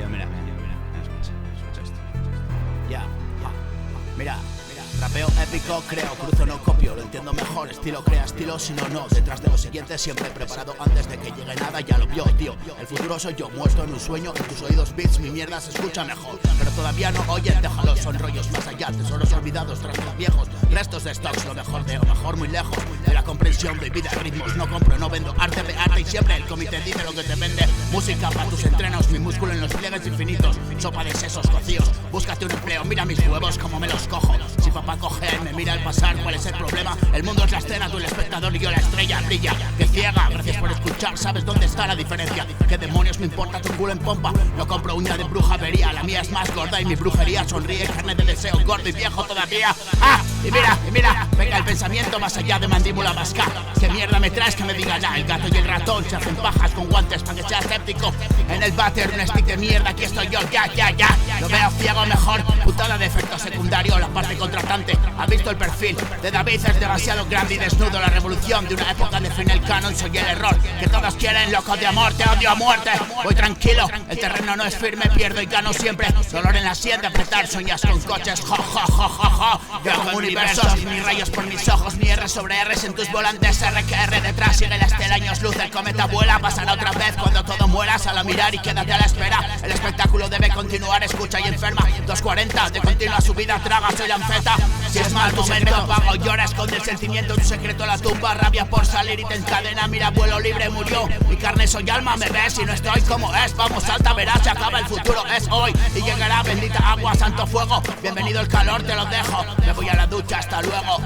mira, escucha esto. Ya, mira, rapeo épico, creo, cruzo no copio, lo entiendo mejor, estilo crea estilo, si no, no, detrás de lo siguiente siempre preparado antes de que llegue nada, ya lo vio, tío, el futuro soy yo, muerto en un sueño, en tus oídos beats, mi mierda se escucha mejor, pero todavía no oyes, déjalo, son rollos más allá, tesoros olvidados, trastos viejos, restos de stocks, lo mejor de lo mejor muy lejos, de la comprensión de vida, ritmos, no compro, no vendo, arte de arte y siempre el comité dice lo que te vende, música para tus entrenos, mi músculo en los pliegues infinitos, sopa de sesos cocidos, búscate un empleo, mira mis huevos como me los cojo, si papá coge y me mira al pasar, ¿cuál es el problema? El mundo es la escena, tú el espectador y yo la estrella, brilla, que ciega, gracias por escuchar, sabes dónde está la diferencia, ¿qué demonios me importa tu culo en pompa? No compro uña de brujería, la mía es más gorda y mi brujería sonríe, carne de deseo, gordo y viejo todavía, y mira, venga el pensamiento más allá de mandíbula vasca, ¿qué mierda me traes que me diga ya? El gato y el ratón se hacen pajas con guantes para que sea escéptico, en el váter un stick de mierda, aquí estoy yo, ya, lo veo ciego mejor, putada de efecto secundario, la parte contratante, ha visto el perfil de David, es demasiado grande y desnudo, la revolución de una época define el canon, soy el error, que todos quieren, loco de amor, te odio a muerte, voy tranquilo, el terreno no es firme, pierdo y gano siempre, dolor en la sien de apretar, sueñas con coches, yo hago universos, ni rayos por mis ojos, ni R sobre R's en tus volantes, R que R detrás, sigue la estela, años luz, el cometa vuela, pasará otra vez cuando todo muera, sal a mirar y quédate a la espera, el espectáculo debe continuar, escucha y enferma, 240, de continua subida, traga, soy la anfeta, si es mal momento apago, llora, esconde el sentimiento, tu secreto la tumba, rabia por salir y te encadena, mira, vuelo libre murió, mi carne soy alma, me ves y no estoy como es, vamos salta, verás, se acaba el futuro, es hoy, y llegará bendita agua, santo fuego, bienvenido el calor, te lo dejo, me voy a la ducha, hasta luego.